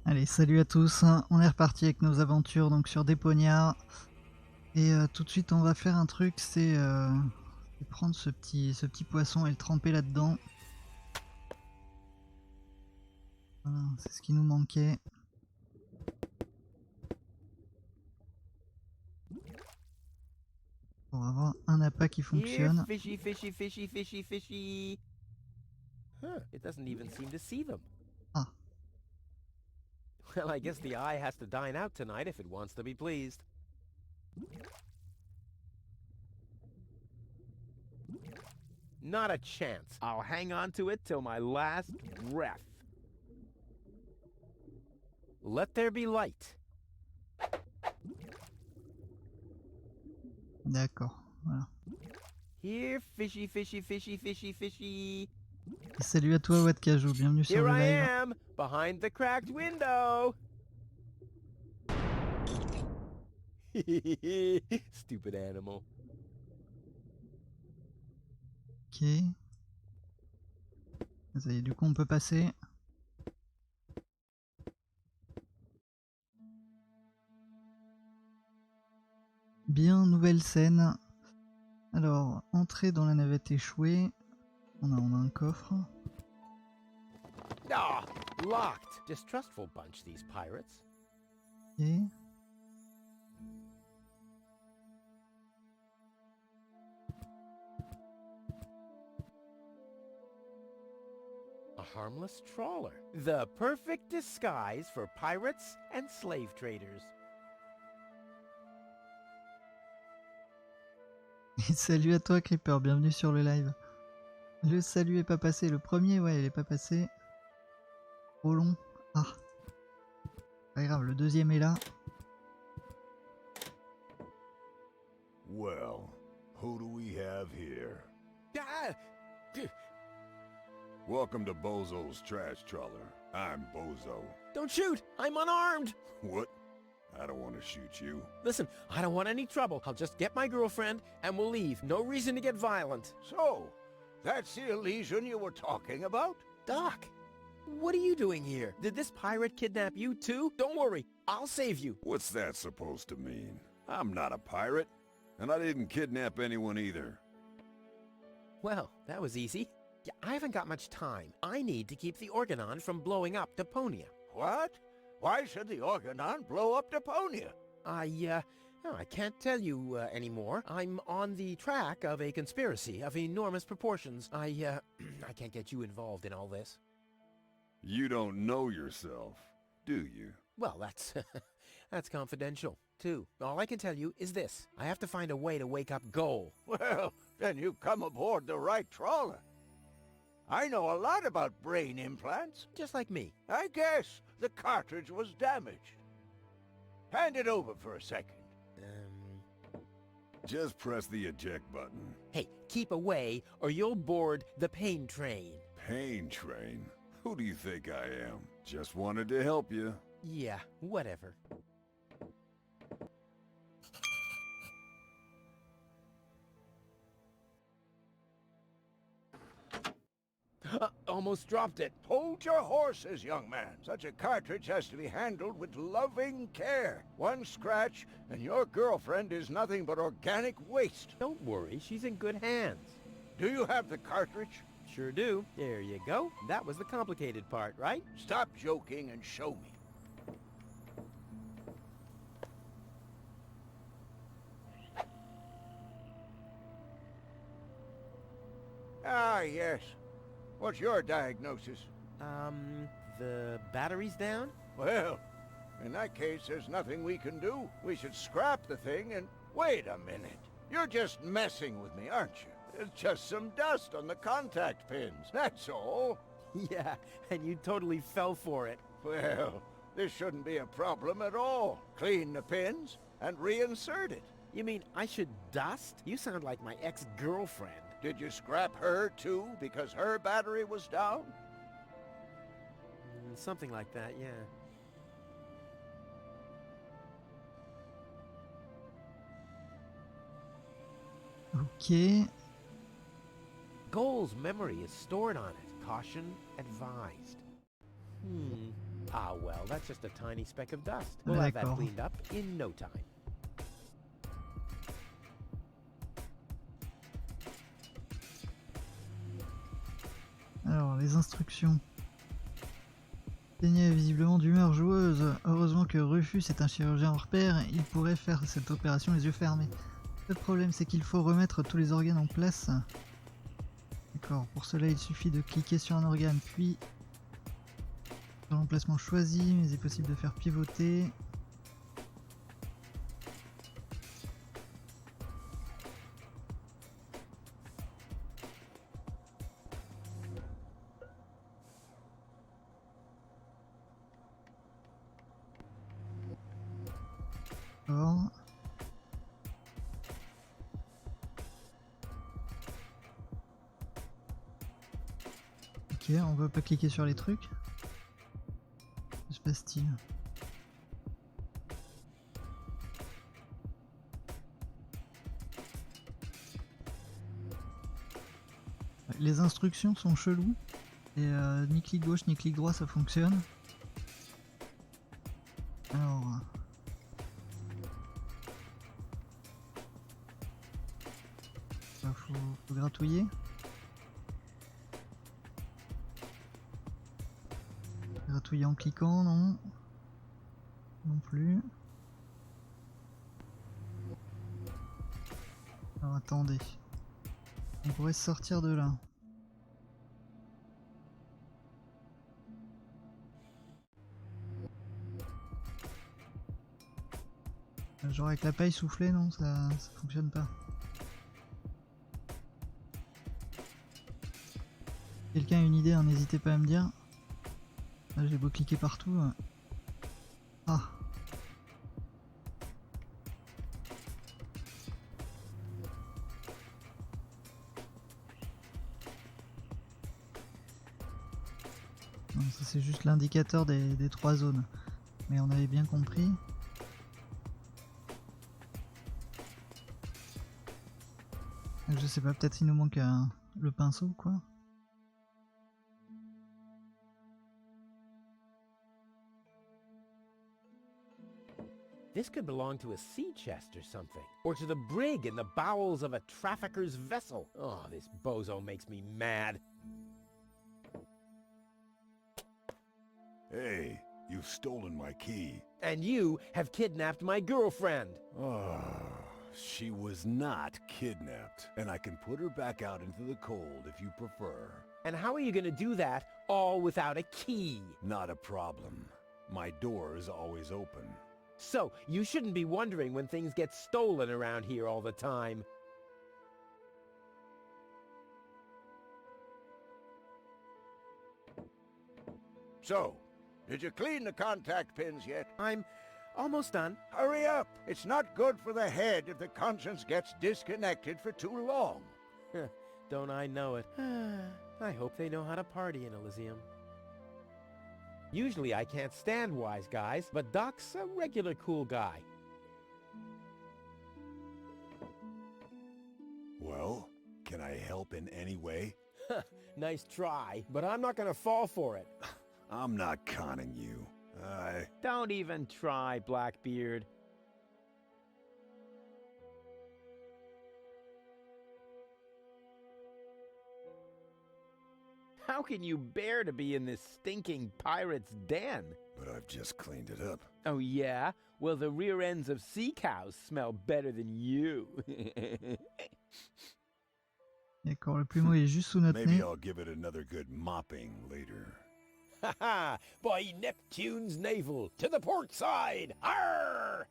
Allez, salut à tous, on est reparti avec nos aventures donc sur Deponia. Et tout de suite on va faire un truc, c'est prendre ce petit poisson et le tremper là-dedans. Voilà, c'est ce qui nous manquait. Pour avoir un appât qui Here, fonctionne. fishy, fishy, fishy, fishy, fishy. Huh, it doesn't even seem to see them. Ah, Well, I guess the eye has to dine out tonight if it wants to be pleased. Not a chance. I'll hang on to it till my last breath. Let there be light. d'accord, voilà. Here, fishy, fishy, fishy, fishy, fishy. Et salut à toi Wattcajou, bienvenue sur Here le I live. am, behind the cracked window. Stupid animal. Ok. Ça y est, du coup on peut passer. Bien, nouvelle scène. Alors, entrée dans la navette échouée. On a un coffre. Ah, locked. Distrustful bunch, these pirates. Ok. A harmless trawler. The perfect disguise for pirates and slave traders. Et salut à toi Creeper, bienvenue sur le live. Le salut est pas passé, le premier ouais il est pas passé. Trop long. Ah. Pas grave, le deuxième est là. Well, who do we have here? Ah! Welcome to Bozo's Trash Trawler. I'm Bozo. Don't shoot! I'm unarmed! What? I don't want to shoot you. Listen, I don't want any trouble. I'll just get my girlfriend and we'll leave. No reason to get violent. So, that's the illusion you were talking about? Doc, what are you doing here? Did this pirate kidnap you too? Don't worry, I'll save you. What's that supposed to mean? I'm not a pirate, and I didn't kidnap anyone either. Well, that was easy. Yeah, I haven't got much time. I need to keep the Organon from blowing up Deponia. What? Why should the Organon blow up Deponia? I can't tell you anymore. I'm on the track of a conspiracy of enormous proportions. I can't get you involved in all this. You don't know yourself, do you? Well, that's that's confidential, too. All I can tell you is this. I have to find a way to wake up Goal. Well, then you've come aboard the right trawler. I know a lot about brain implants. Just like me. I guess the cartridge was damaged. Hand it over for a second. Just press the eject button. Hey, keep away or you'll board the pain train. Pain train? Who do you think I am? Just wanted to help you. Yeah, whatever. Almost dropped it. Hold your horses, young man. Such a cartridge has to be handled with loving care. One scratch, and your girlfriend is nothing but organic waste. Don't worry, she's in good hands. Do you have the cartridge? Sure do. There you go. That was the complicated part, right? Stop joking and show me. Ah, yes. What's your diagnosis? The battery's down? Well, in that case, there's nothing we can do. We should scrap the thing and... Wait a minute. You're just messing with me, aren't you? There's just some dust on the contact pins, that's all. Yeah, and you totally fell for it. Well, this shouldn't be a problem at all. Clean the pins and reinsert it. You mean I should dust? You sound like my ex-girlfriend. Did you scrap her, too, because her battery was down? Something like that, yeah. Ok. Goal's memory is stored on it. Caution advised. Ah, well, that's just a tiny speck of dust. We'll have that D'accord. cleaned up in no time. Alors, les instructions. Deponia est visiblement d'humeur joueuse. Heureusement que Rufus est un chirurgien hors pair, il pourrait faire cette opération les yeux fermés. Le problème, c'est qu'il faut remettre tous les organes en place. D'accord, pour cela il suffit de cliquer sur un organe, puis sur l'emplacement choisi, mais il est possible de faire pivoter. D'accord. Ok, on va pas cliquer sur les trucs. Que se passe-t-il? Les instructions sont cheloues. Et ni clic gauche ni clic droit ça fonctionne. Alors... faut gratouiller. Gratouiller en cliquant, non. Non plus. Alors attendez. On pourrait sortir de là. Genre avec la paille soufflée, non, ça fonctionne pas. Quelqu'un a une idée, hein, n'hésitez pas à me dire. Là j'ai beau cliquer partout. Ah. Non, ça c'est juste l'indicateur des trois zones. Mais on avait bien compris. Je sais pas, peut-être il nous manque le pinceau ou quoi. This could belong to a sea chest or something. Or to the brig in the bowels of a trafficker's vessel. Oh, this bozo makes me mad. Hey, you've stolen my key. And you have kidnapped my girlfriend. Oh, she was not kidnapped, and I can put her back out into the cold if you prefer. And how are you gonna do that all without a key? Not a problem. My door is always open. So, you shouldn't be wondering when things get stolen around here all the time. So, did you clean the contact pins yet? I'm almost done. Hurry up! It's not good for the head if the conscience gets disconnected for too long. Don't I know it? I hope they know how to party in Elysium. Usually I can't stand wise guys, but Doc's a regular cool guy. Well, can I help in any way? Nice try, but I'm not gonna fall for it. I'm not conning you. Don't even try, Blackbeard. How can you bear to be in this stinking pirate's den? But I've just cleaned it up. Oh yeah? Well, the rear ends of sea cows smell better than you. D'accord, le plumeau est juste sous notre Maybe nez. I'll give it another good mopping later. Ha ha! By Neptune's navel, to the port side! Arr!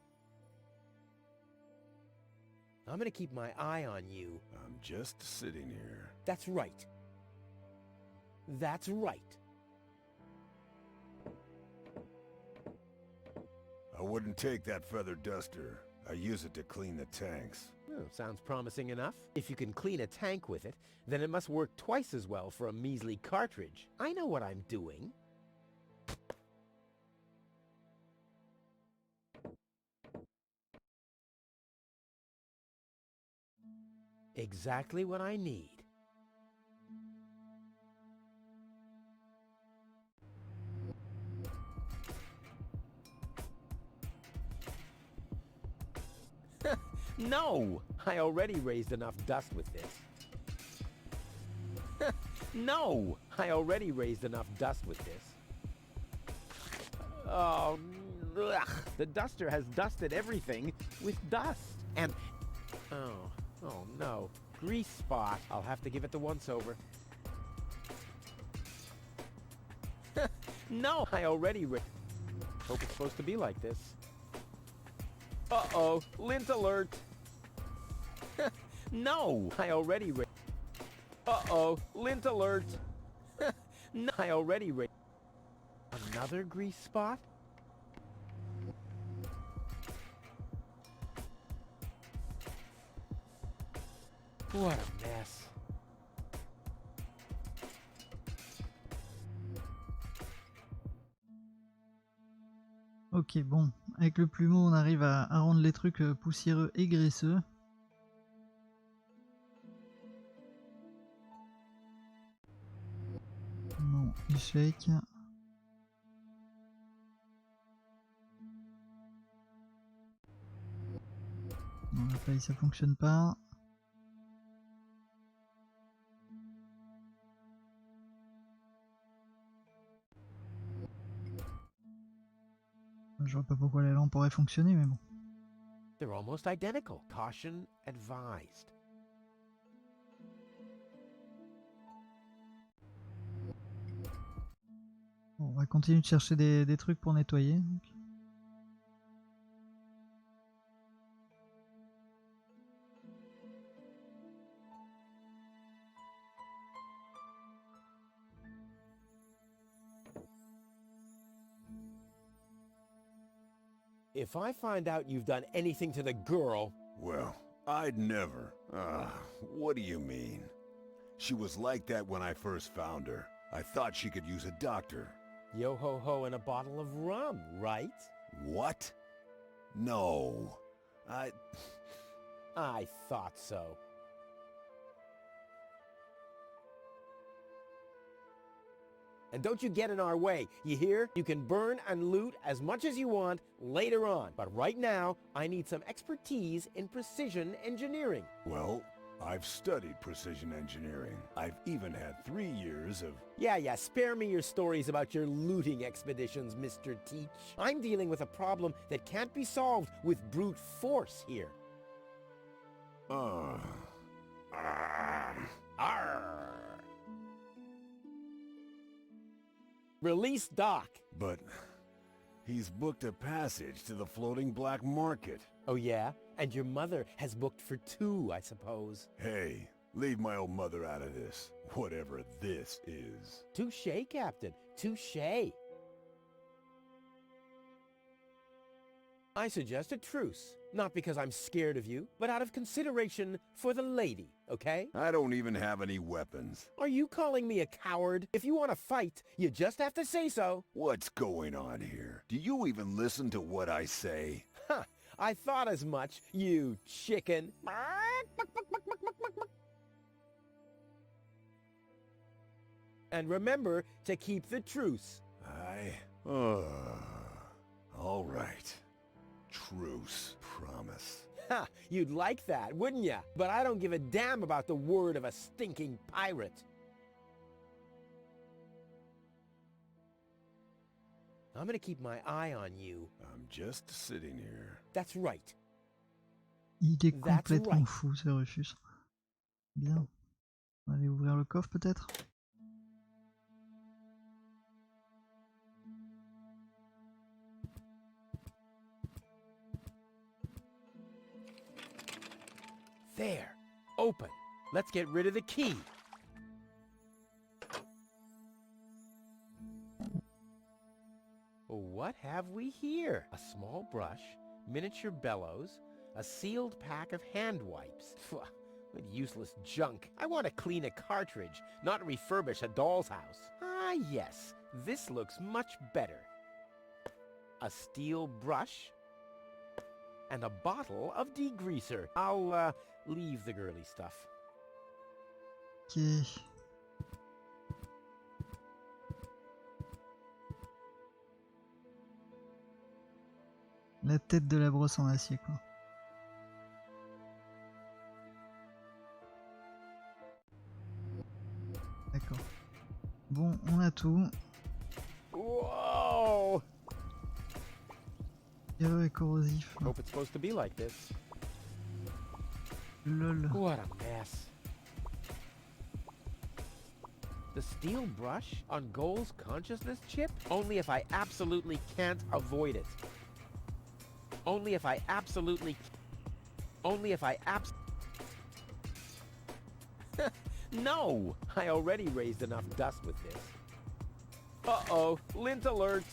I'm gonna keep my eye on you. I'm just sitting here. That's right. That's right. I wouldn't take that feather duster. I use it to clean the tanks. Oh, sounds promising enough. If you can clean a tank with it, then it must work twice as well for a measly cartridge. I know what I'm doing. Exactly what I need. No! I already raised enough dust with this. No! I already raised enough dust with this. Oh, ugh. The duster has dusted everything with dust. And, oh no. Grease spot. I'll have to give it the once-over. No! I already hope it's supposed to be like this. Uh-oh. Lint alert. No! I already uh-oh. Lint alert. No! I already Another grease spot? What a mess. Ok, bon, avec le plumeau on arrive à rendre les trucs poussiéreux et graisseux. Bon, échec. Bon, la paille ça fonctionne pas. Je vois pas pourquoi la lampe aurait fonctionné, mais bon. They're almost identical. Caution advised. Bon, on va continuer de chercher des trucs pour nettoyer. If I find out you've done anything to the girl... Well, I'd never. What do you mean? She was like that when I first found her. I thought she could use a doctor. Yo-ho-ho and a bottle of rum, right? What? No. I thought so. And don't you get in our way, you hear? You can burn and loot as much as you want later on. But right now, I need some expertise in precision engineering. Well, I've studied precision engineering. I've even had 3 years of... Yeah, spare me your stories about your looting expeditions, Mr. Teach. I'm dealing with a problem that can't be solved with brute force here. Arr. Release Doc. But he's booked a passage to the floating black market. Oh yeah? And your mother has booked for 2, I suppose. Hey, leave my old mother out of this, whatever this is. Touché, Captain. Touché. I suggest a truce. Not because I'm scared of you, but out of consideration for the lady, okay? I don't even have any weapons. Are you calling me a coward? If you want to fight, you just have to say so. What's going on here? Do you even listen to what I say? Ha! I thought as much, you chicken. And remember to keep the truce. All right. Truce. Promise. Ha! You'd like that, wouldn't ya? But I don't give a damn about the word of a stinking pirate. I'm gonna keep my eye on you. I'm just sitting here. That's right. Il est That's complètement right. fou, ce Rufus. Bien. On va aller ouvrir le coffre peut-être. There. Open. Let's get rid of the key. What have we here? A small brush, miniature bellows, a sealed pack of hand wipes. Phew, what useless junk. I want to clean a cartridge, not refurbish a doll's house. Ah, yes. This looks much better. A steel brush and a bottle of degreaser. I'll, leave the girly stuff. Ok. La tête de la brosse en acier, quoi. on a tout. Whoa! Pierreux et corrosif. Hope it's supposed to be like this. Lol. What a mess. The steel brush on Goal's consciousness chip? Only if I absolutely can't avoid it. Only if I absolutely... Only if I No! I already raised enough dust with this. Uh-oh, lint alert!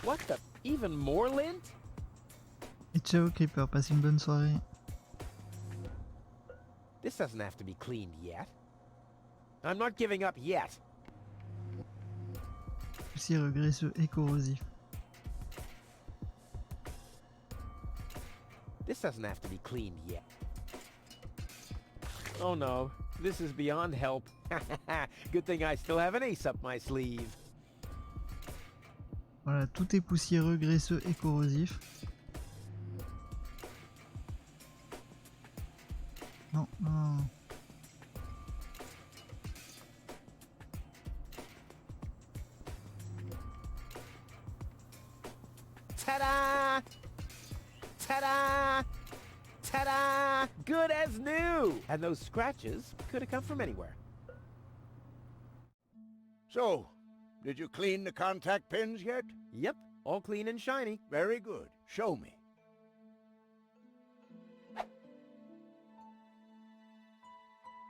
What the... Even more lint? Et ciao Creeper, passe une bonne soirée. This doesn't have to be cleaned yet. I'm not giving up yet. Poussiéreux, graisseux et corrosif. This doesn't have to be cleaned yet. Oh no, this is beyond help. Good thing I still have an ace up my sleeve. Voilà, tout est poussiéreux, graisseux et corrosif. Non, non. Ta-da! Ta-da! Ta-da! Good as new! And those scratches could have come from anywhere. So, did you clean the contact pins yet? Yep, all clean and shiny. Very good. Show me.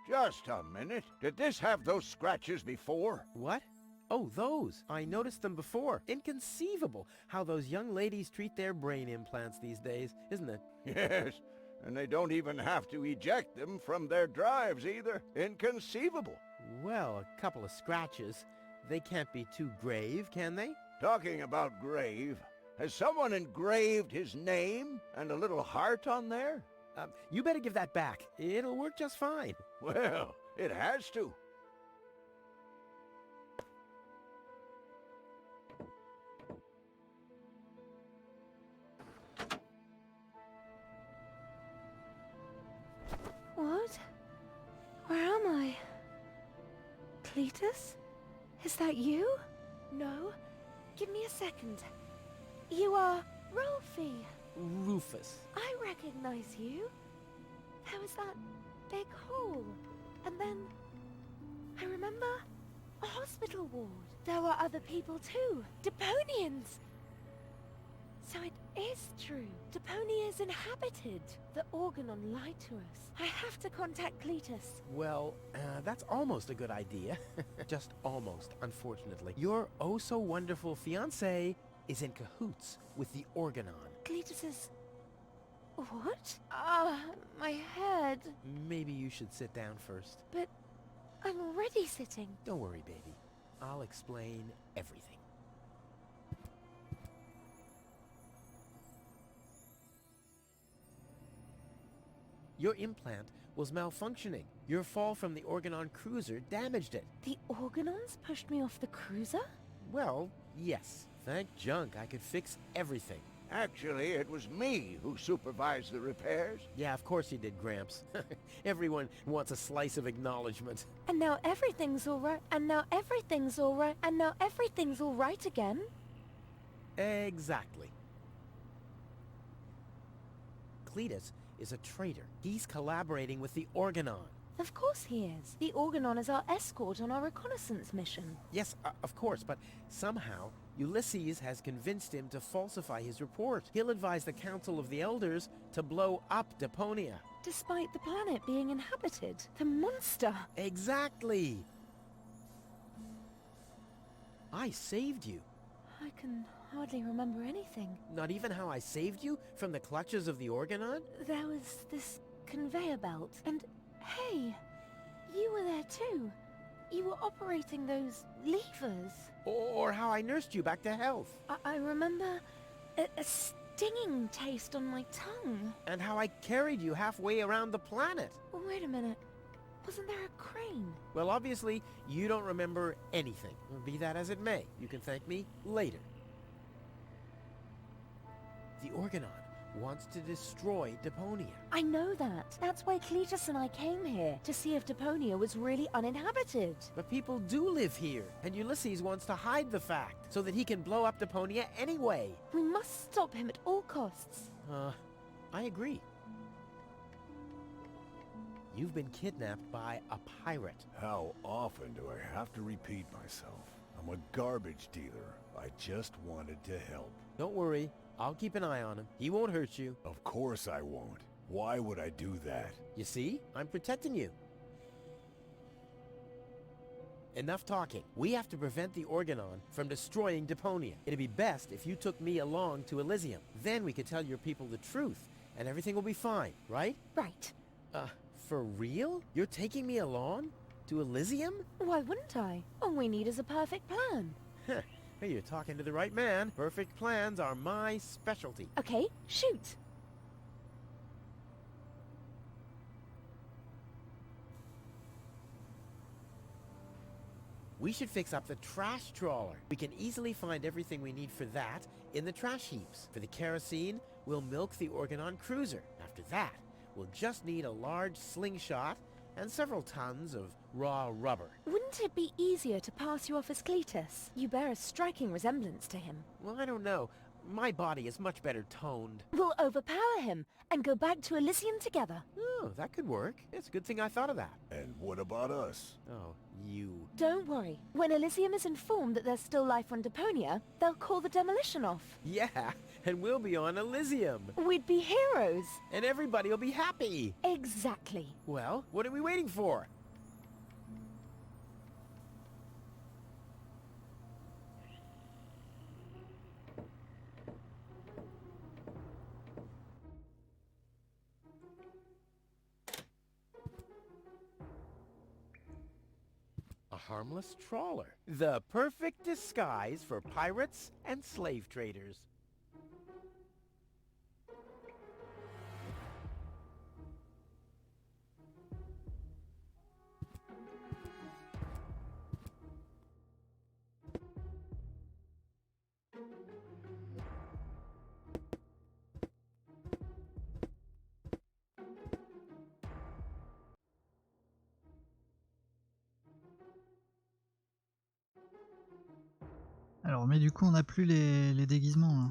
Just a minute. Did this have those scratches before? What? Oh, those. I noticed them before. Inconceivable how those young ladies treat their brain implants these days, isn't it? Yes, and they don't even have to eject them from their drives either. Inconceivable. Well, a couple of scratches. They can't be too grave, can they? Talking about grave, has someone engraved his name and a little heart on there? You better give that back. It'll work just fine. Well, it has to. What? Where am I? Cletus? Is that you? No. Give me a second. You are Rolfie. Rufus. I recognize you. There was that big hole. And then... I remember a hospital ward. There were other people too. Deponians! So it is true. Deponia is inhabited. The Organon lied to us. I have to contact Cletus. Well, that's almost a good idea. Just almost, unfortunately. Your oh-so-wonderful fiancé is in cahoots with the Organon. Cletus is... What? Ah, my head. Maybe you should sit down first. But I'm already sitting. Don't worry, baby. I'll explain everything. Your implant was malfunctioning. Your fall from the Organon cruiser damaged it. The Organons pushed me off the cruiser? Well, yes. Thank junk I could fix everything. Actually, it was me who supervised the repairs. Yeah, of course you did, Gramps. Everyone wants a slice of acknowledgement. And now everything's alright, and now everything's alright, and now everything's alright again? Exactly. Cletus is a traitor. He's collaborating with the Organon. Of course he is. The Organon is our escort on our reconnaissance mission. Yes, of course, but somehow Ulysses has convinced him to falsify his report. He'll advise the Council of the Elders to blow up Deponia. Despite the planet being inhabited. The monster! Exactly! I saved you. I can hardly remember anything. Not even how I saved you from the clutches of the Organon? There was this conveyor belt, and hey, you were there too. You were operating those levers. Or how I nursed you back to health. I remember a stinging taste on my tongue. And how I carried you halfway around the planet. Wait a minute. Wasn't there a crane? Well, obviously, you don't remember anything. Be that as it may, you can thank me later. The Organon wants to destroy Deponia. I know that. That's why Cletus and I came here, to see if Deponia was really uninhabited. But people do live here, and Ulysses wants to hide the fact, so that he can blow up Deponia anyway. We must stop him at all costs. I agree. You've been kidnapped by a pirate. How often do I have to repeat myself? I'm a garbage dealer. I just wanted to help. Don't worry, I'll keep an eye on him. He won't hurt you. Of course I won't. Why would I do that? You see? I'm protecting you. Enough talking. We have to prevent the Organon from destroying Deponia. It'd be best if you took me along to Elysium. Then we could tell your people the truth, and everything will be fine, right? Right. For real? You're taking me along? To Elysium? Why wouldn't I? All we need is a perfect plan. Hey, you're talking to the right man. Perfect plans are my specialty. Okay, shoot. We should fix up the trash trawler. We can easily find everything we need for that in the trash heaps. For the kerosene, we'll milk the Organon cruiser. After that, we'll just need a large slingshot and several tons of raw rubber. Wouldn't it be easier to pass you off as Cletus? You bear a striking resemblance to him. Well, I don't know. My body is much better toned. We'll overpower him and go back to Elysium together. Oh, that could work. It's a good thing I thought of that. And what about us? Oh, you... Don't worry. When Elysium is informed that there's still life on Deponia, they'll call the demolition off. Yeah, and we'll be on Elysium. We'd be heroes. And everybody will be happy. Exactly. Well, what are we waiting for? A harmless trawler. The perfect disguise for pirates and slave traders. Alors, mais du coup, on n'a plus les déguisements, là.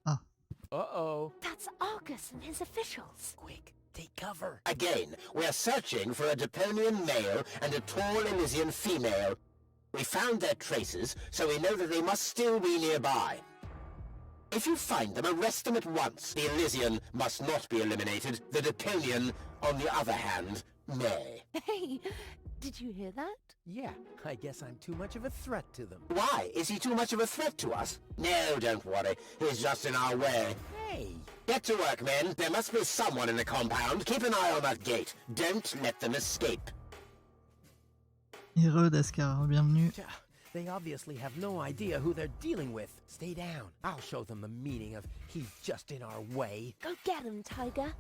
Ah. Uh-oh. That's Argus and his officials. Quick, take cover. Again, we are searching for a Deponian male and a tall Elysian female. We found their traces, so we know that they must still be nearby. If you find them, arrest them at once. The Elysian must not be eliminated. The Deponian, on the other hand, may. Hey, did you hear that? Yeah, I guess I'm too much of a threat to them. Why? Is he too much of a threat to us? No, don't worry. He's just in our way. Hey! Get to work, men. There must be someone in the compound. Keep an eye on that gate. Don't let them escape. Héros d'Ascar, bienvenue. They obviously have no idea who they're dealing with. Stay down. I'll show them the meaning of he's just in our way. Go get him, Tiger.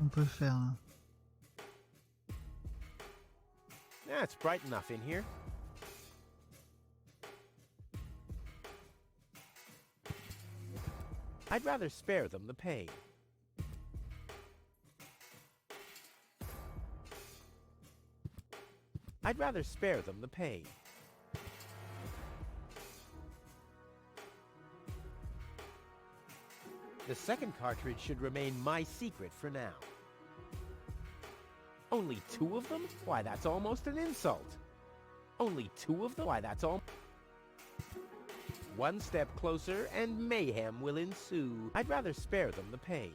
On peut faire là. Yeah, it's bright enough in here. I'd rather spare them the pain. I'd rather spare them the pain. The second cartridge should remain my secret for now. Only 2 of them? Why, that's almost an insult. Only 2 of them? Why, that's all... One step closer and mayhem will ensue. I'd rather spare them the pain.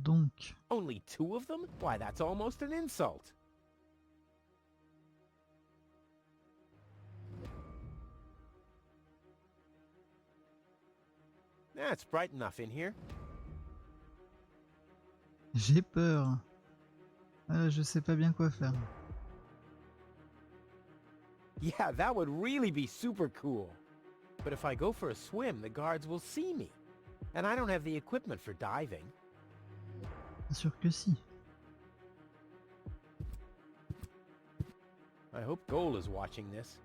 Donc, Only 2 of them? Why, that's almost an insult. That's bright enough in here. j'ai peur. Je sais pas bien quoi faire. Yeah, that would really be super cool. But if I go for a swim, the guards will see me. And I don't have the equipment for diving. Bien sûr que si. I hope Goal is watching this.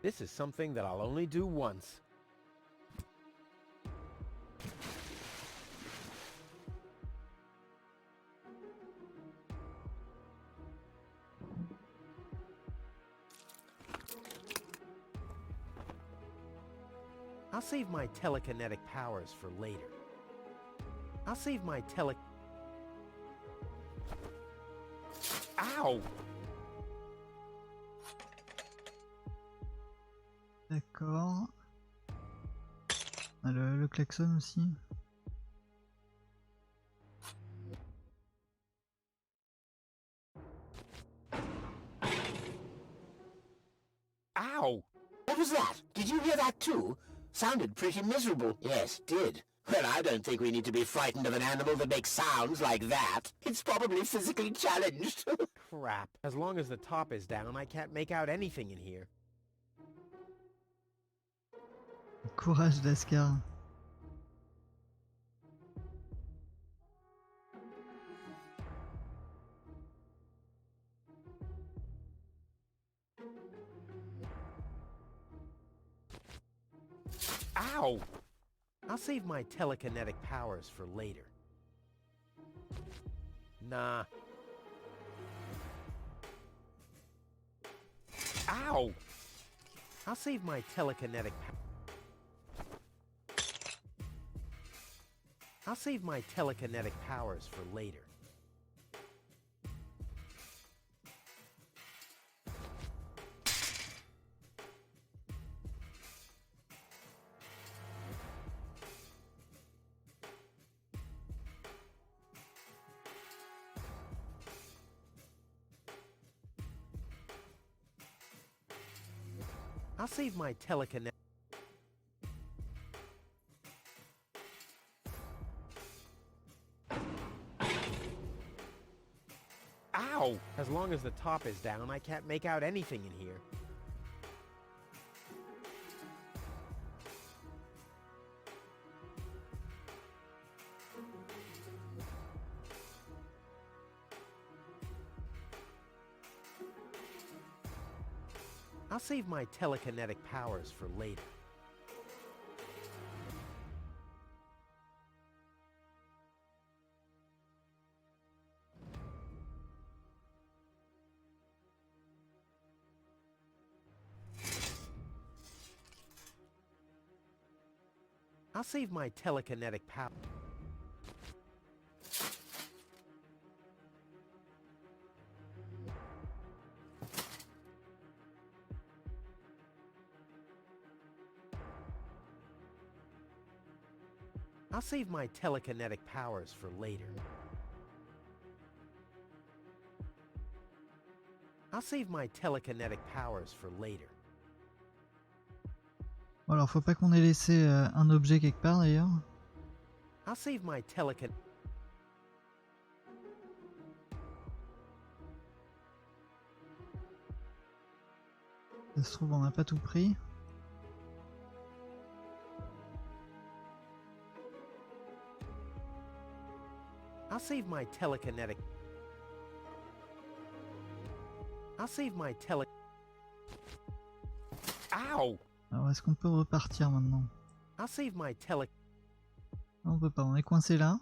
This is something that I'll only do once. I'll save my telekinetic powers for later. I'll save my Ow! D'accord. Ah, le klaxon aussi. Ow! What was that? Did you hear that too? Sounded pretty miserable. Yes, did. Well, I don't think we need to be frightened of an animal that makes sounds like that. It's probably physically challenged. Crap. As long as the top is down, I can't make out anything in here. Courage d'Ascar. Ow! I'll save my telekinetic powers for later. Nah. Ow! I'll save my telekinetic I'll save my telekinetic powers for later. I'll save my telekinetic. Ow! As long as the top is down, I can't make out anything in here. I'll save my telekinetic powers for later. I'll save my telekinetic power. I'll save my telekinetic powers for later. I'll save my telekinetic powers for later. Bon, alors faut pas qu'on ait laissé un objet quelque part d'ailleurs. I'll save my telekinetic. Ça se trouve on n'a pas tout pris. I'll save my telekinetic. I'll save my tele. Ow! Alors est-ce qu'on peut repartir maintenant? I'll save my tele. Non, on peut pas, on est coincé là.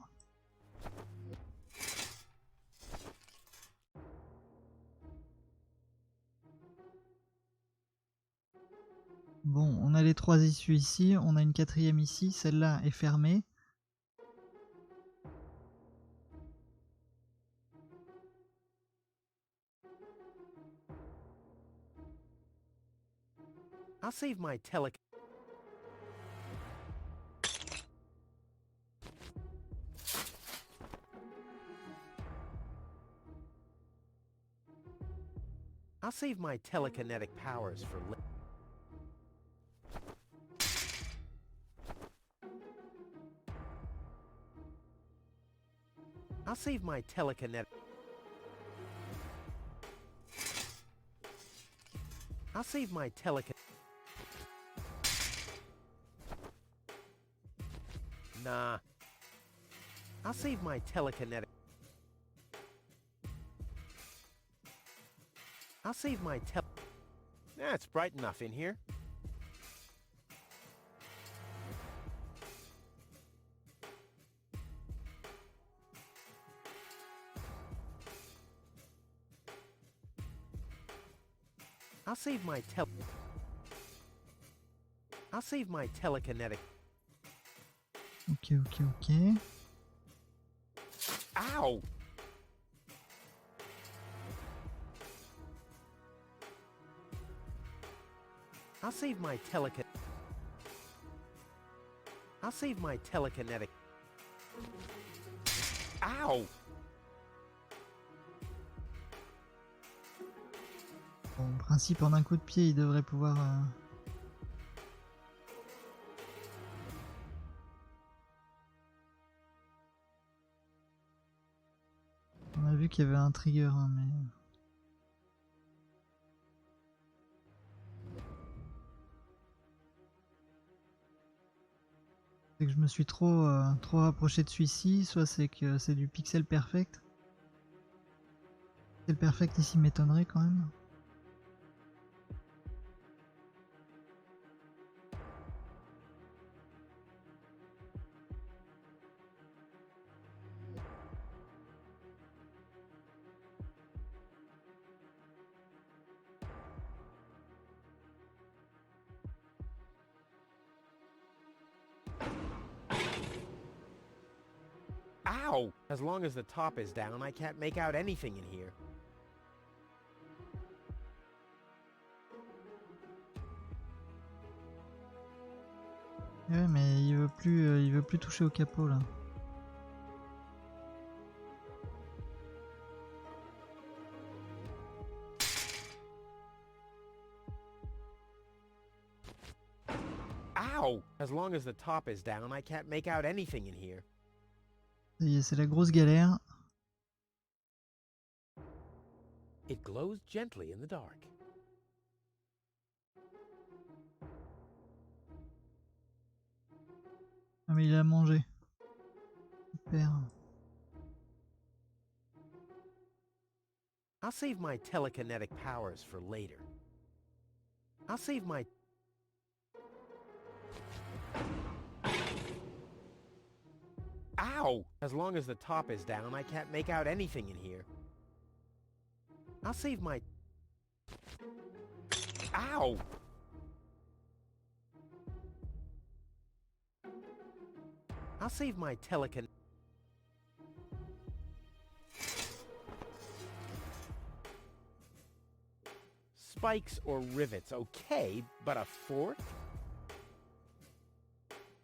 Bon, on a les 3 issues ici, on a une 4e ici, celle-là est fermée. I'll save my tele. I'll save my telekinetic powers for later. I'll save my telekinetic. I'll save my telekinetic. Nah. I'll save my telekinetic. I'll save my it's bright enough in here. I'll save my telekinetic. Ok, ok, ok. Ow! I'll save my telekinetic. Ow! Bon, en principe, en un coup de pied, il devrait pouvoir... On a vu qu'il y avait un trigger, hein, mais... C'est que je me suis trop rapproché de celui-ci, soit c'est que c'est du pixel perfect. Pixel perfect ici m'étonnerait quand même. Ow! As long as the top is down, I can't make out anything in here. Ouais, mais il veut plus toucher au capot là. Ow! As long as the top is down, I can't make out anything in here. Ça y est, c'est la grosse galère. It glows gently in the dark. Ah mais il a mangé. Super. I'll save my telekinetic powers for later. I'll save my... Ow! As long as the top is down, I can't make out anything in here. I'll save my... Ow! I'll save my telekin... Spikes or rivets, okay, but a fork?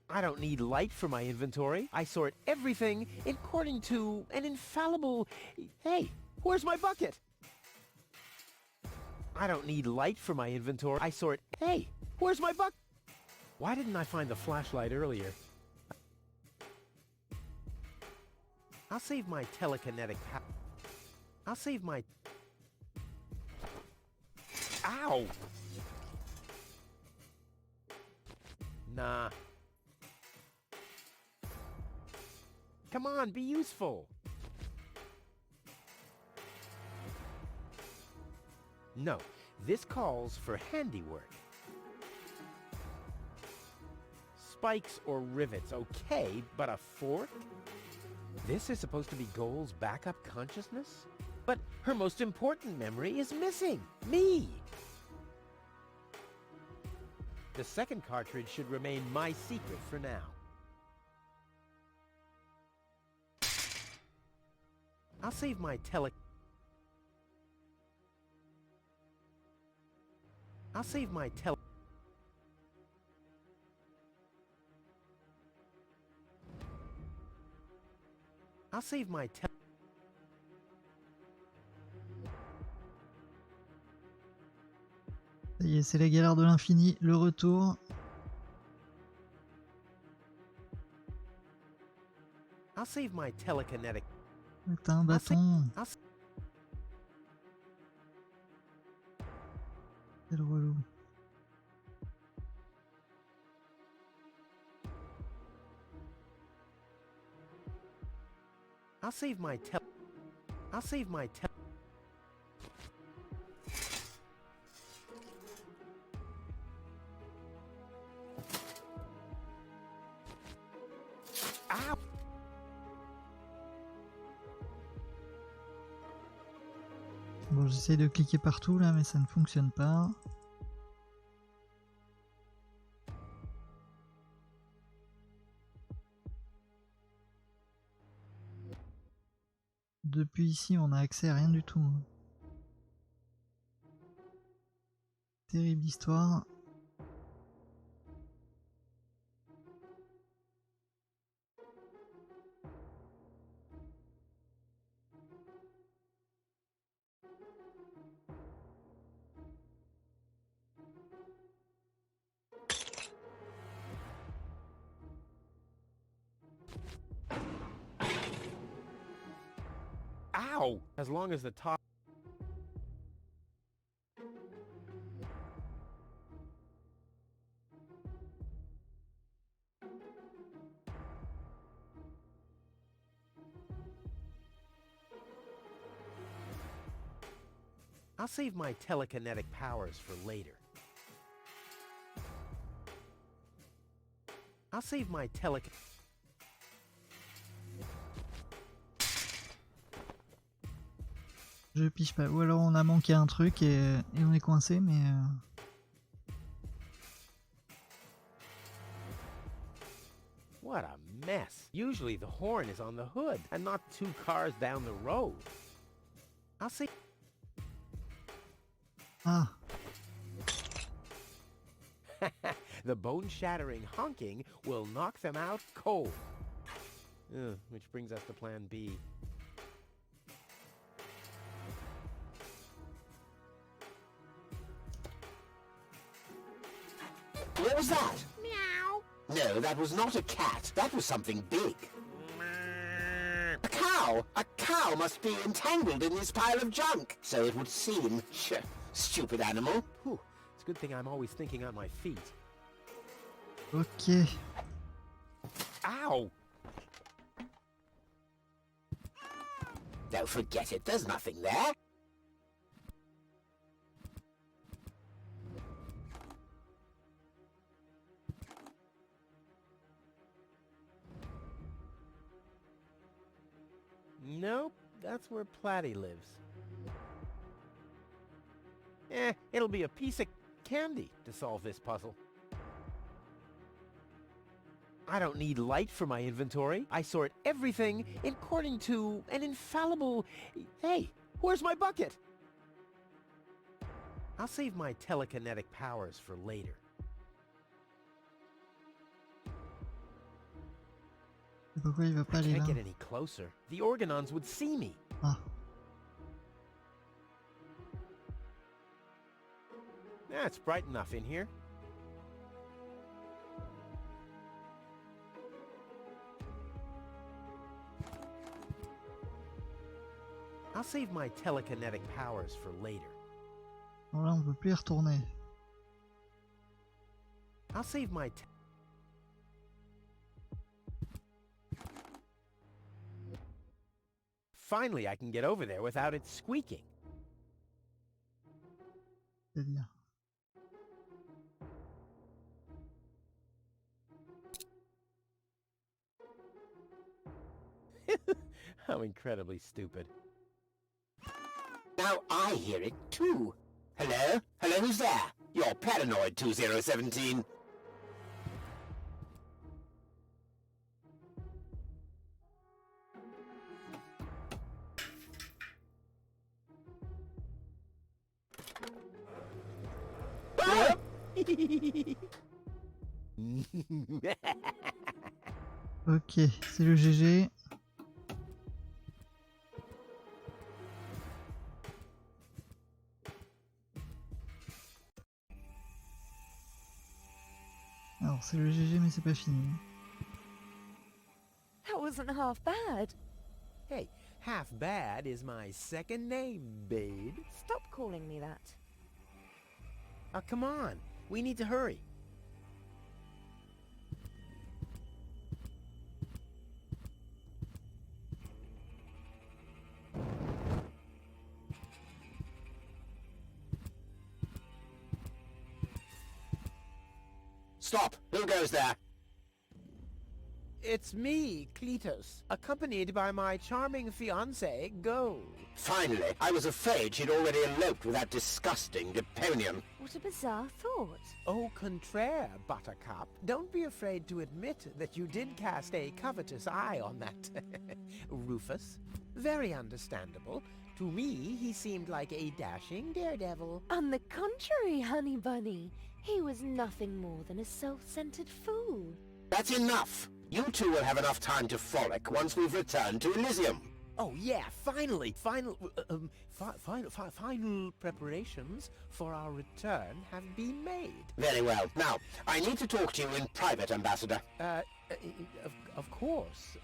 I don't need light for my inventory. I sort everything according to an infallible... Hey, where's my bucket? I don't need light for my inventory. I sort... Hey, where's my bucket? Why didn't I find the flashlight earlier? I'll save my telekinetic power. I'll save my... Ow! Nah. Come on, be useful. No, this calls for handiwork. Spikes or rivets, okay, but a fork? This is supposed to be Goal's backup consciousness? But her most important memory is missing. Me! The second cartridge should remain my secret for now. I'll save my I'll save my I'll save my Ça y est, c'est la galère de l'infini, le retour. I'll save my telekinetic. T'as un bâton. Quel relou. I'll save my Ow! Bon, j'essaie de cliquer partout là, mais ça ne fonctionne pas. Depuis ici, on n'a accès à rien du tout. Terrible histoire. Ow! As long as the top... I'll save my telekinetic powers for later. I'll save my Je pige pas. Ou alors on a manqué un truc et on est coincé, mais... What a mess. Usually the horn is on the hood and not 2 cars down the road. I'll save... Ah, The bone-shattering honking will knock them out cold. Which brings us to plan B. What was that? Meow. No, that was not a cat. That was something big. A cow! A cow must be entangled in this pile of junk. So it would seem. Stupid animal. Whew. It's a good thing I'm always thinking on my feet. ok. Ow! Don't forget it. There's nothing there. Nope, that's where Platy lives. It'll be a piece of candy to solve this puzzle. I don't need light for my inventory. I sort everything according to an infallible... Hey, where's my bucket? I'll save my telekinetic powers for later. Pourquoi il va pas I aller là? can't get any closer. The Organons would see me. Ah, It's bright enough in here. I'll save my telekinetic powers for later. bon là on peut plus y retourner. I'll save my... Finally, I can get over there without it squeaking. C'est-à-dire... How incredibly stupid. Now I hear it too. Hello? Hello, who's there? You're paranoid 2017. Ok, c'est le GG. Alors c'est le GG mais c'est pas fini. That wasn't half bad. Hey, half bad is my second name, babe. Stop calling me that. Come on. We need to hurry. Stop! Who goes there? It's me, Cletus, accompanied by my charming fiancée, Gold. Finally, I was afraid she'd already eloped with that disgusting Deponian. What a bizarre thought. Au contraire, Buttercup. Don't be afraid to admit that you did cast a covetous eye on that Rufus. Very understandable. To me, he seemed like a dashing daredevil. On the contrary, Honey Bunny, he was nothing more than a self-centered fool. That's enough! You two will have enough time to frolic once we've returned to Elysium. Oh yeah, finally! Final preparations for our return have been made. Very well. Now, I need to talk to you in private, Ambassador. Of course.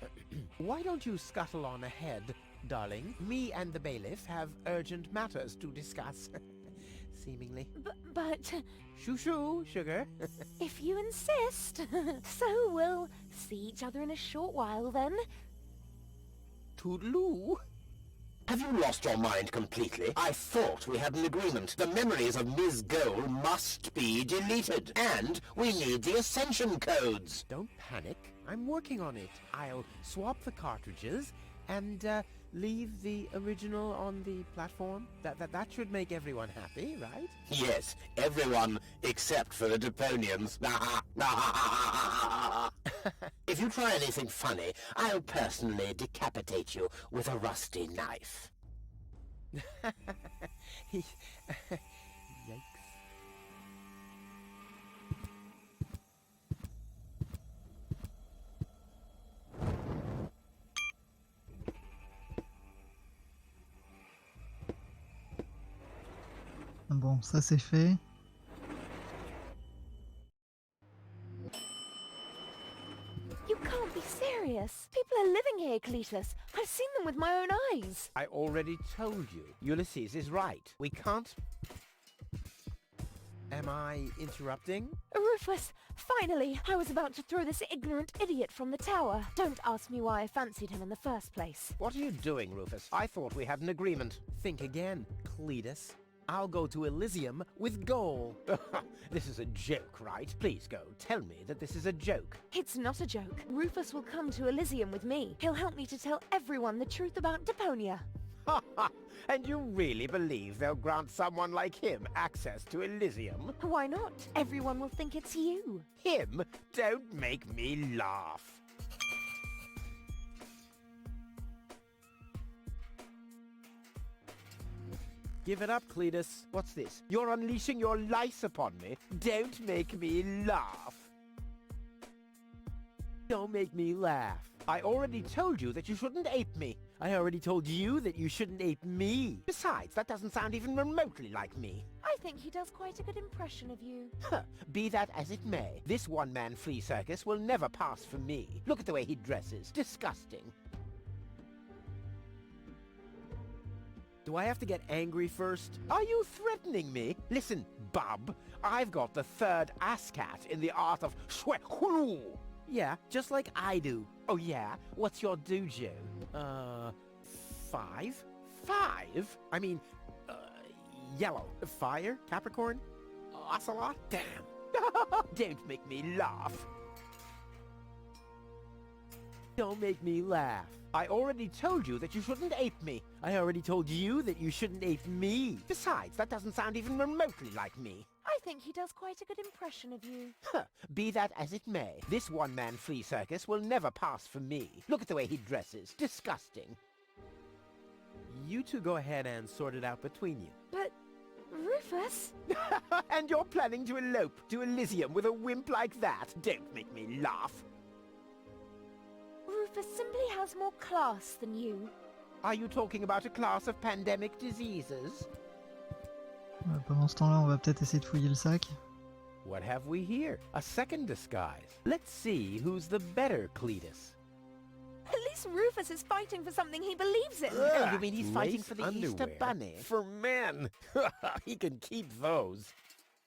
Why don't you scuttle on ahead, darling? Me and the bailiff have urgent matters to discuss. Seemingly. But Shoo-shoo, sugar. if you insist, so we'll see each other in a short while then. Toodaloo. Have you lost your mind completely? I thought we had an agreement. The memories of Ms. Gold must be deleted. And we need the Ascension codes. Don't panic. I'm working on it. I'll swap the cartridges and leave the original on the platform. That should make everyone happy, right? Yes, everyone except for the Deponians. If you try anything funny, I'll personally decapitate you with a rusty knife. Yikes. Bon, ça c'est fait. You can't be serious. People are living here, Cletus. I've seen them with my own eyes. I already told you. Ulysses is right. We can't... Am I interrupting? Rufus, finally! I was about to throw this ignorant idiot from the tower. Don't ask me why I fancied him in the first place. What are you doing, Rufus? I thought we had an agreement. Think again, Cletus. I'll go to Elysium with Goal. This is a joke, right? Please go. Tell me that this is a joke. It's not a joke. Rufus will come to Elysium with me. He'll help me to tell everyone the truth about Deponia. Ha ha! And you really believe they'll grant someone like him access to Elysium? Why not? Everyone will think it's you. Him? Don't make me laugh. Give it up, Cletus. What's this? You're unleashing your lice upon me. Don't make me laugh. Don't make me laugh. I already told you that you shouldn't ape me. I already told you that you shouldn't ape me. Besides, that doesn't sound even remotely like me. I think he does quite a good impression of you. Be that as it may, this one-man flea circus will never pass for me. Look at the way he dresses. Disgusting. Do I have to get angry first? Are you threatening me? Listen, bub, I've got the third ASCAT in the art of shwe. Yeah, just like I do. Oh yeah? What's your dojo? 5? 5? I mean, yellow. Fire? Capricorn? Ocelot? Damn. Don't make me laugh. Don't make me laugh. I already told you that you shouldn't ape me. I already told you that you shouldn't ape me. Besides, that doesn't sound even remotely like me. I think he does quite a good impression of you. Be that as it may, this one-man flea circus will never pass for me. Look at the way he dresses. Disgusting. You two go ahead and sort it out between you. But, Rufus? And you're planning to elope to Elysium with a wimp like that? Don't make me laugh. Rufus simply has more class than you. Are you talking about a class of pandemic diseases? Pendant ce temps-là, on va peut-être essayer de fouiller le sac. What have we here? A second disguise. Let's see who's the better Cletus. At least Rufus is fighting for something he believes in. Oh, you mean he's fighting lace for the Easter underwear Bunny? for men. He can keep those.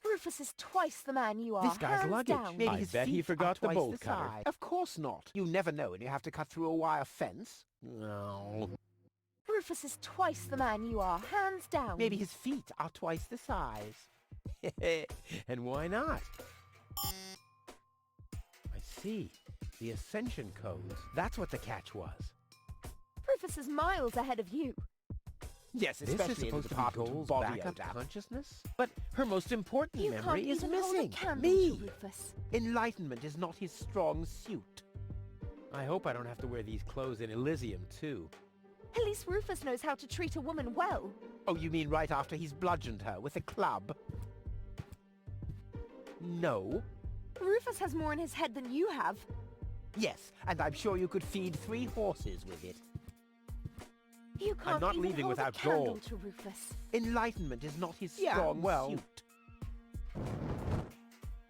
Rufus is twice the man you are. This guy's hands luggage. down. Maybe I his bet he feet forgot are the twice bolt the cutter. size. Of course not. You never know when you have to cut through a wire fence. No. Rufus is twice the man you are. Hands down. Maybe his feet are twice the size. And why not? see. The ascension codes. That's what the catch was. Rufus is miles ahead of you. Yes, This is especially in the supposed to be department of Goal's body backup Etape. Consciousness. But her most important You memory can't is even hold missing. a candle Me. to Rufus. Enlightenment is not his strong suit. I hope I don't have to wear these clothes in Elysium, too. At least Rufus knows how to treat a woman well. Oh, you mean right after he's bludgeoned her with a club? No. Rufus has more in his head than you have. Yes, and I'm sure you could feed 3 horses with it. You can't not even leaving hold without a candle Goal. to Rufus. Enlightenment is not his strong suit.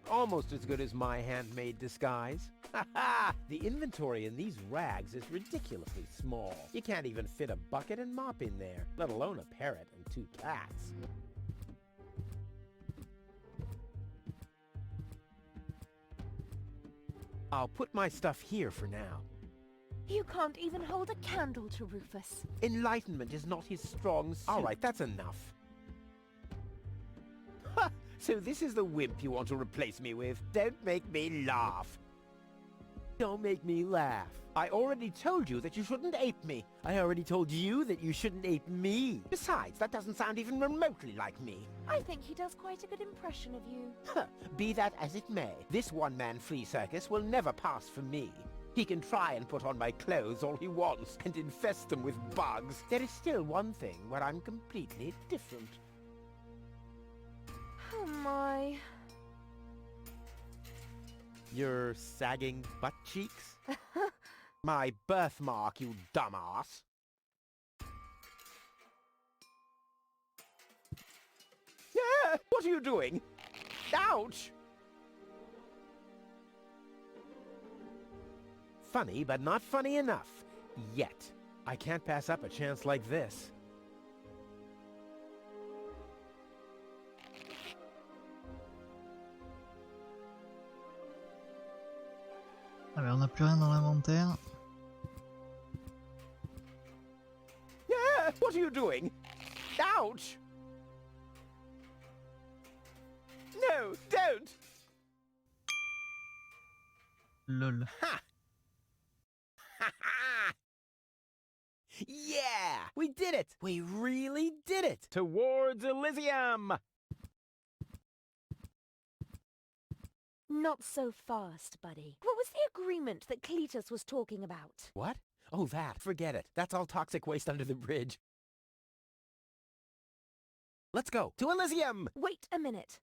Almost as good as my handmade disguise. Ha ha! The inventory in these rags is ridiculously small. You can't even fit a bucket and mop in there, let alone a parrot and 2 cats. I'll put my stuff here for now. You can't even hold a candle to Rufus. Enlightenment is not his strong suit. All right, that's enough. Ha! So this is the wimp you want to replace me with? Don't make me laugh. Don't make me laugh. I already told you that you shouldn't ape me. I already told you that you shouldn't ape me. Besides, that doesn't sound even remotely like me. I think he does quite a good impression of you. Huh, be that as it may, this one-man free circus will never pass for me. He can try and put on my clothes all he wants and infest them with bugs. There is still one thing where I'm completely different. Oh my. Your sagging butt cheeks? My birthmark, you dumbass. Yeah, what are you doing? Ouch! Funny, but not funny enough. Yet. I can't pass up a chance like this. Ah ben, on n'a plus rien dans l'inventaire. Yeah, what are you doing? Ouch! No, don't! Lol. Ha! Ha ha! Yeah! We did it! We really did it! Towards Elysium! Not so fast, buddy. What was the agreement that Cletus was talking about? What? Oh, that. Forget it. That's all toxic waste under the bridge. Let's go. To Elysium! Wait a minute.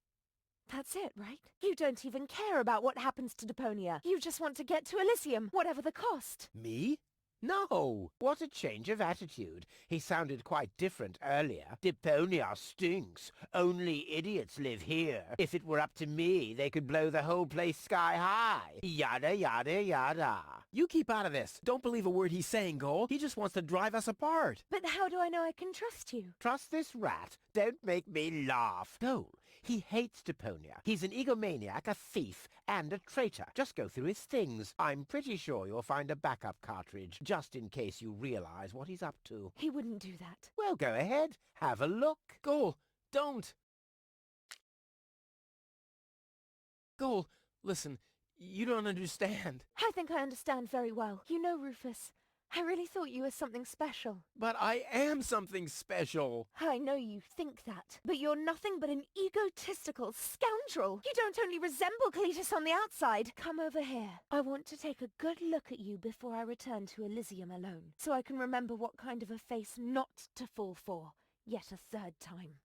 That's it, right? You don't even care about what happens to Deponia. You just want to get to Elysium, whatever the cost. Me? No! What a change of attitude. He sounded quite different earlier. Deponia stinks. Only idiots live here. If it were up to me, they could blow the whole place sky high. Yada yada yada. You keep out of this. Don't believe a word he's saying, Goal. He just wants to drive us apart. But how do I know I can trust you? Trust this rat. Don't make me laugh. Goal. He hates Deponia. He's an egomaniac, a thief, and a traitor. Just go through his things. I'm pretty sure you'll find a backup cartridge, just in case you realize what he's up to. He wouldn't do that. Well, go ahead. Have a look. Goal, don't. Goal, listen, you don't understand. I think I understand very well. You know, Rufus, I really thought you were something special. But I am something special. I know you think that, but you're nothing but an egotistical scoundrel. You don't only resemble Cletus on the outside. Come over here. I want to take a good look at you before I return to Elysium alone, so I can remember what kind of a face not to fall for, yet a third time.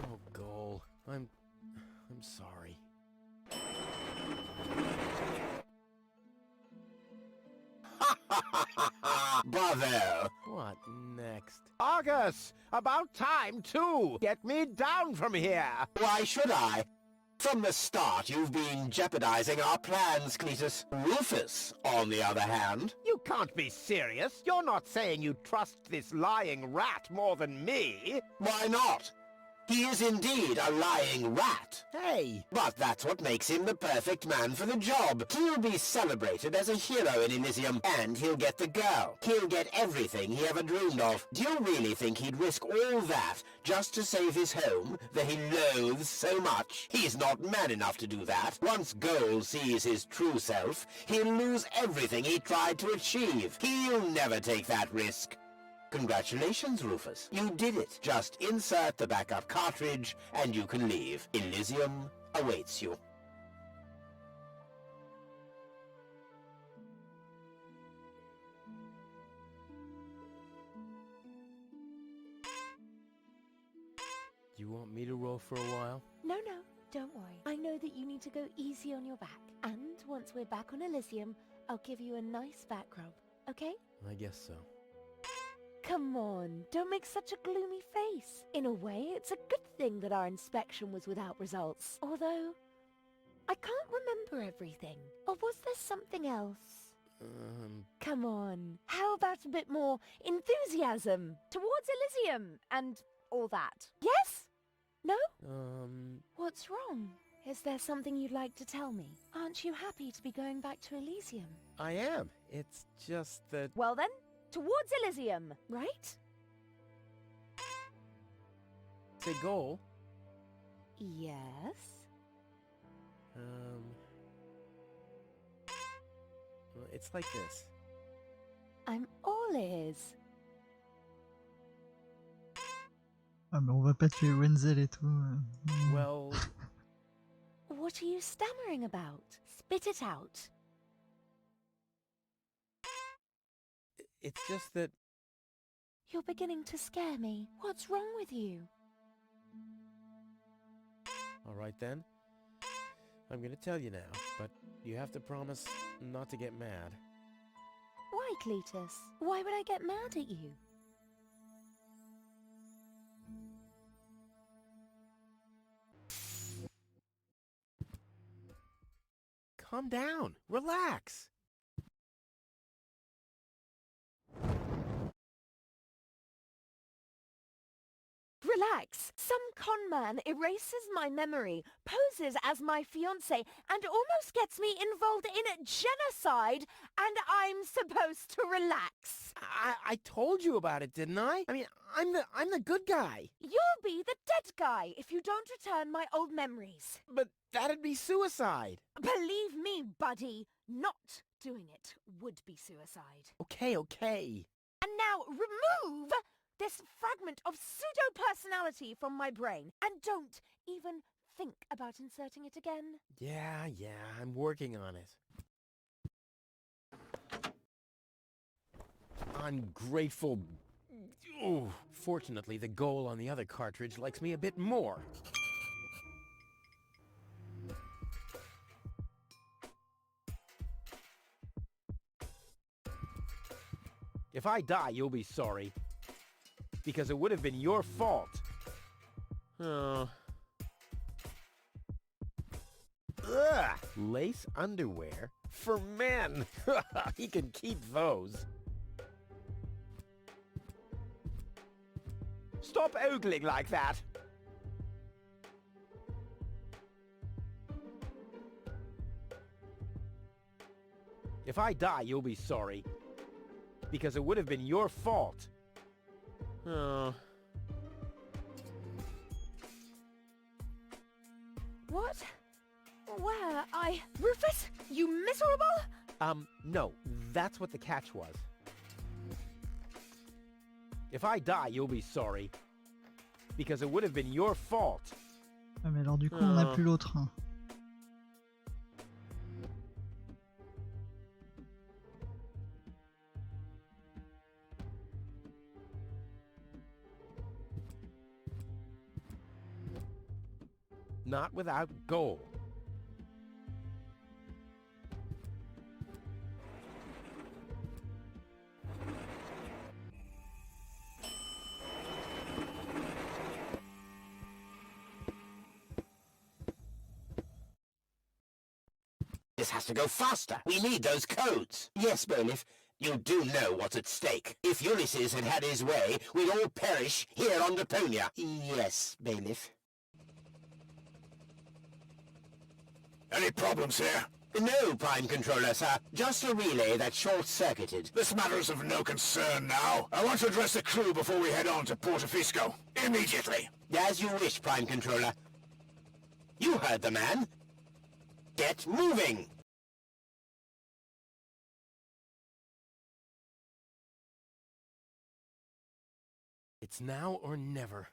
Oh, Goal, I'm sorry. Bravo! What next? Argus! About time, too! Get me down from here! Why should I? From the start, you've been jeopardizing our plans, Cletus. Rufus, on the other hand... You can't be serious! You're not saying you trust this lying rat more than me! Why not? He is indeed a lying rat. Hey! But that's what makes him the perfect man for the job. He'll be celebrated as a hero in Elysium, and he'll get the girl. He'll get everything he ever dreamed of. Do you really think he'd risk all that just to save his home that he loathes so much? He's not man enough to do that. Once Goal sees his true self, he'll lose everything he tried to achieve. He'll never take that risk. Congratulations, Rufus. You did it. Just insert the backup cartridge and you can leave. Elysium awaits you. Do you want me to roll for a while? No, don't worry. I know that you need to go easy on your back. And once we're back on Elysium, I'll give you a nice back rub, okay? I guess so. Come on, don't make such a gloomy face. In a way, it's a good thing that our inspection was without results. Although, I can't remember everything. Or was there something else? Come on, how about a bit more enthusiasm towards Elysium and all that? Yes? No? What's wrong? Is there something you'd like to tell me? Aren't you happy to be going back to Elysium? I am. It's just that... Well then, towards Elysium, right? Say goal. Yes? Well, it's like this. I'm all ears. Ah mais on va pas tuer Wenzel et tout. Well... What are you stammering about? Spit it out. It's just that... You're beginning to scare me. What's wrong with you? All right then. I'm gonna tell you now, but you have to promise not to get mad. Why, Cletus? Why would I get mad at you? Calm down. Relax. Relax. Some con man erases my memory, poses as my fiancé, and almost gets me involved in genocide, and I'm supposed to relax. I told you about it, didn't I? I mean, I'm the good guy. You'll be the dead guy if you don't return my old memories. But that'd be suicide. Believe me, buddy, not doing it would be suicide. Okay. And now remove this fragment of pseudo-personality from my brain, and don't even think about inserting it again. Yeah, I'm working on it. Ungrateful... Ooh, fortunately, the goal on the other cartridge likes me a bit more. If I die, you'll be sorry. Because it would have been your fault. Oh. Ugh! Lace underwear? For men! He can keep those. Stop ogling like that! If I die, you'll be sorry. Because it would have been your fault. Oh. What? Where? Rufus? You miserable? No. That's what the catch was. If I die, you'll be sorry. Because it would have been your fault. Ah mais alors du coup on n'a plus l'autre. Hein. Not without goal. This has to go faster. We need those codes. Yes, Bailiff. You do know what's at stake. If Ulysses had had his way, we'd all perish here on Deponia. Yes, bailiff. Any problems here? No, Prime Controller, sir. Just a relay that short-circuited. This matter is of no concern now. I want to address the crew before we head on to Portofisco. Immediately. As you wish, Prime Controller. You heard the man. Get moving! It's now or never.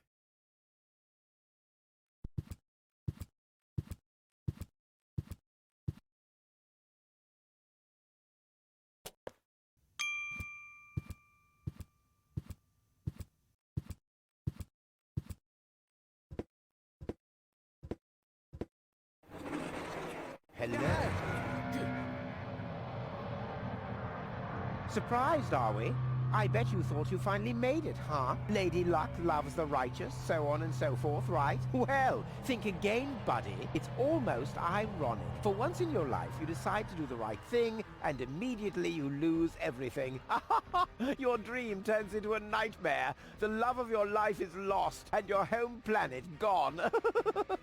Hello. Surprised, are we? I bet you thought you finally made it, huh? Lady Luck loves the righteous, so on and so forth, right? Well, think again, buddy. It's almost ironic. For once in your life, you decide to do the right thing, and immediately you lose everything. Your dream turns into a nightmare. The love of your life is lost, and your home planet gone.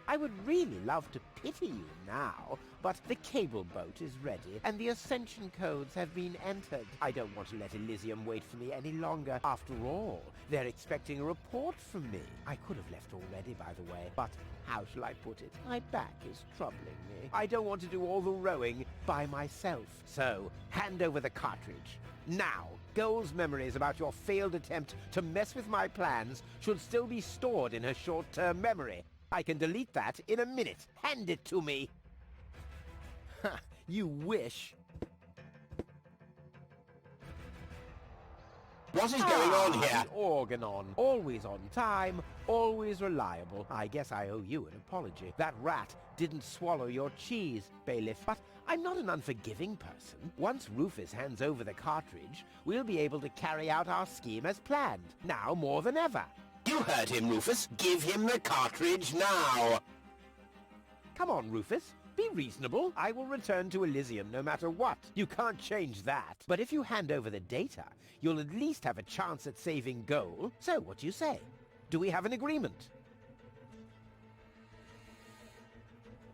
I would really love to pity you now, but the cable boat is ready, and the ascension codes have been entered. I don't want to let Elysium wait for me any longer. After all, they're expecting a report from me. I could have left already, by the way, but how shall I put it? My back is troubling me. I don't want to do all the rowing by myself. So, hand over the cartridge. Now, Goal's memories about your failed attempt to mess with my plans should still be stored in her short-term memory. I can delete that in a minute. Hand it to me. Ha, you wish. What is going on here? The Organon. Always on time, always reliable. I guess I owe you an apology. That rat didn't swallow your cheese, bailiff. But I'm not an unforgiving person. Once Rufus hands over the cartridge, we'll be able to carry out our scheme as planned. Now more than ever. You heard him, Rufus. Give him the cartridge now. Come on, Rufus. Be reasonable. I will return to Elysium no matter what. You can't change that. But if you hand over the data, you'll at least have a chance at saving Goal. So, what do you say? Do we have an agreement?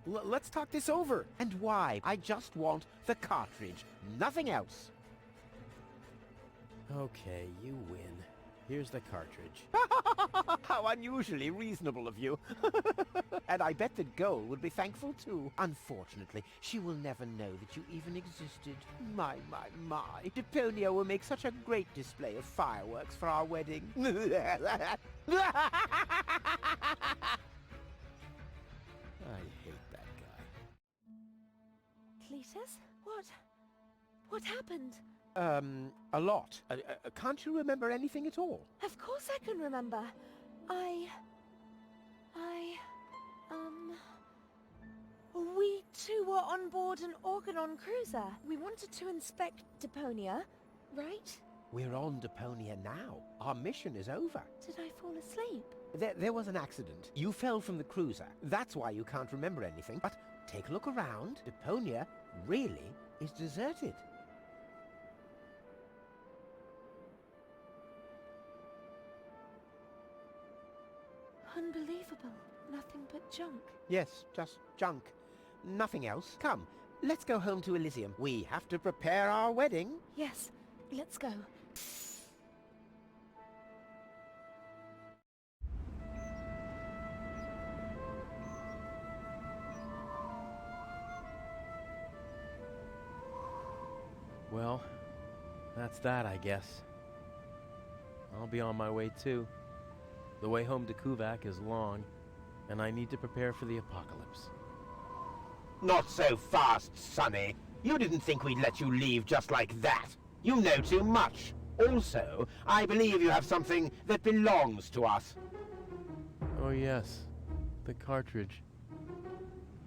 Let's talk this over. And why? I just want the cartridge. Nothing else. Okay, you win. Here's the cartridge. How unusually reasonable of you. And I bet that Goal would be thankful too. Unfortunately, she will never know that you even existed. My. Deponia will make such a great display of fireworks for our wedding. I hate that guy. Cletus? What happened? A lot. Can't you remember anything at all? Of course I can remember. We two were on board an Organon cruiser. We wanted to inspect Deponia, right? We're on Deponia now. Our mission is over. Did I fall asleep? There was an accident. You fell from the cruiser. That's why you can't remember anything. But take a look around. Deponia really is deserted. Unbelievable. Nothing but junk. Yes, just junk. Nothing else. Come, let's go home to Elysium. We have to prepare our wedding. Yes, let's go. Well, that's that, I guess. I'll be on my way too. The way home to Kuvak is long, and I need to prepare for the apocalypse. Not so fast, Sonny. You didn't think we'd let you leave just like that. You know too much. Also, I believe you have something that belongs to us. Oh yes, the cartridge.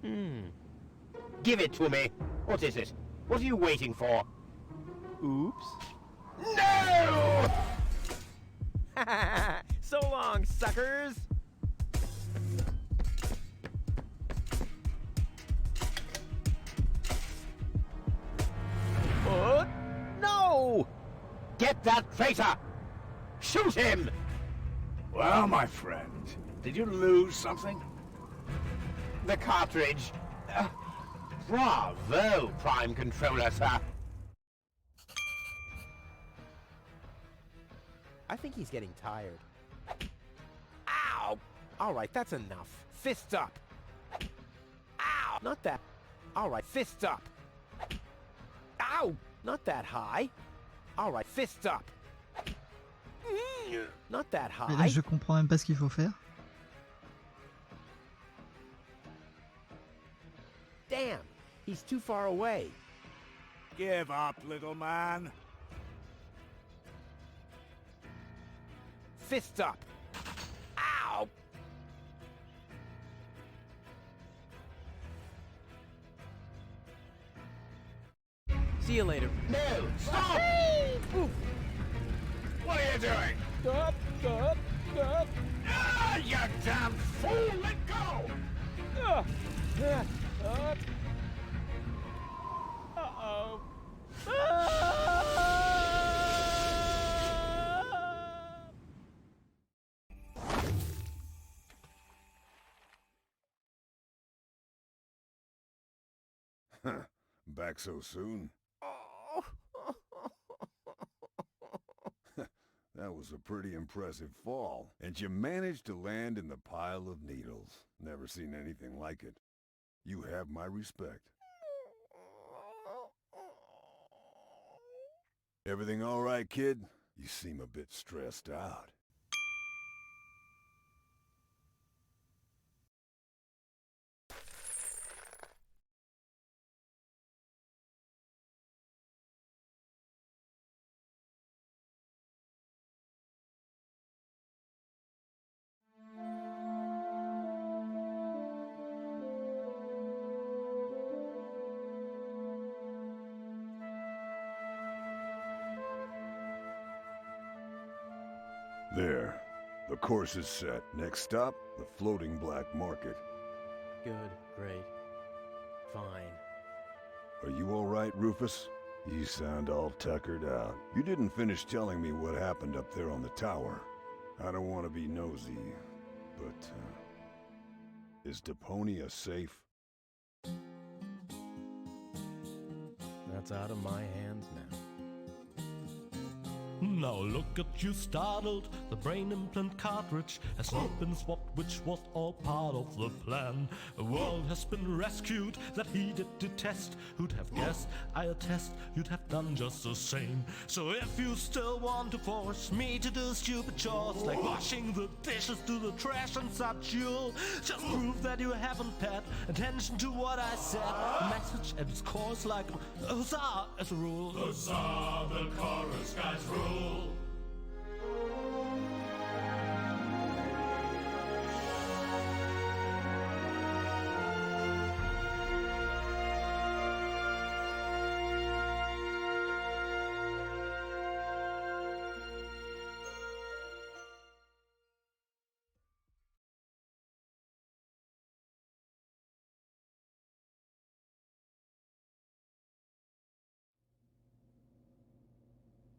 Give it to me. What is it? What are you waiting for? Oops. No! So long, suckers! Oh, no! Get that traitor! Shoot him! Well, my friend, did you lose something? The cartridge. Bravo, Prime Controller, sir. I think he's getting tired. Ow! Alright, that's enough. Fists up. Ow! Not that. Alright, fists up. Ow! Not that high. Alright, fists up. Not that Et là, high. je comprends même pas ce qu'il faut faire. Damn! He's too far away. Give up, little man. Fists up. Ow! See you later. No, stop! What are you doing? Stop, stop, stop. Ah, you damn fool! Let go! Uh-oh. Back so soon? That was a pretty impressive fall. And you managed to land in the pile of needles. Never seen anything like it. You have my respect. Everything all right, kid? You seem a bit stressed out. There. The course is set. Next stop, the floating black market. Good, great, fine. Are you all right, Rufus? You sound all tuckered out. You didn't finish telling me what happened up there on the tower. I don't want to be nosy, but, is Deponia safe? That's out of my hands now. Now look at you startled, the brain implant cartridge has not been swapped, which was all part of the plan. A world has been rescued that he did detest. Who'd have guessed, I attest, you'd have done just the same. So if you still want to force me to do stupid chores like washing the dishes, do the trash and such, you'll just prove that you haven't paid attention to what I said. The message at its core is like a huzzah as a rule. Huzzah, the chorus guys rule.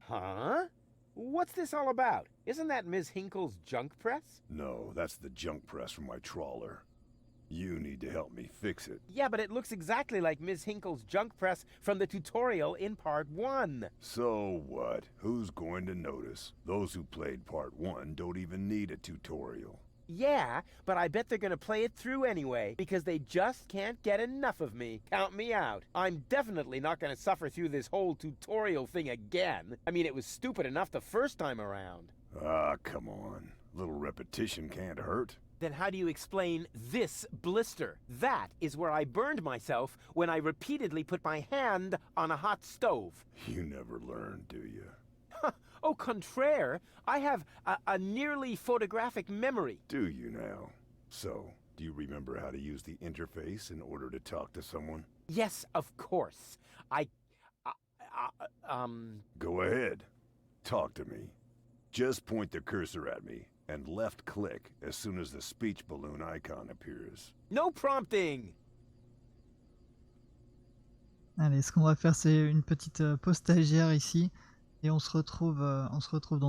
Huh? What's this all about? Isn't that Ms. Hinkle's junk press? No, that's the junk press from my trawler. You need to help me fix it. Yeah, but it looks exactly like Ms. Hinkle's junk press from the tutorial in Part 1. So what? Who's going to notice? Those who played Part 1 don't even need a tutorial. Yeah, but I bet they're gonna play it through anyway, because they just can't get enough of me. Count me out. I'm definitely not gonna suffer through this whole tutorial thing again. I mean, it was stupid enough the first time around. Ah, come on. A little repetition can't hurt. Then how do you explain this blister? That is where I burned myself when I repeatedly put my hand on a hot stove. You never learn, do you? Au contraire, I have a nearly photographic memory. Do you now? So, do you remember how to use the interface in order to talk to someone? Yes, of course. Go ahead. Talk to me. Just point the cursor at me, and left-click as soon as the speech balloon icon appears. No prompting! Allez, ce qu'on va faire, c'est une petite pause stagiaire ici. Et on se retrouve dans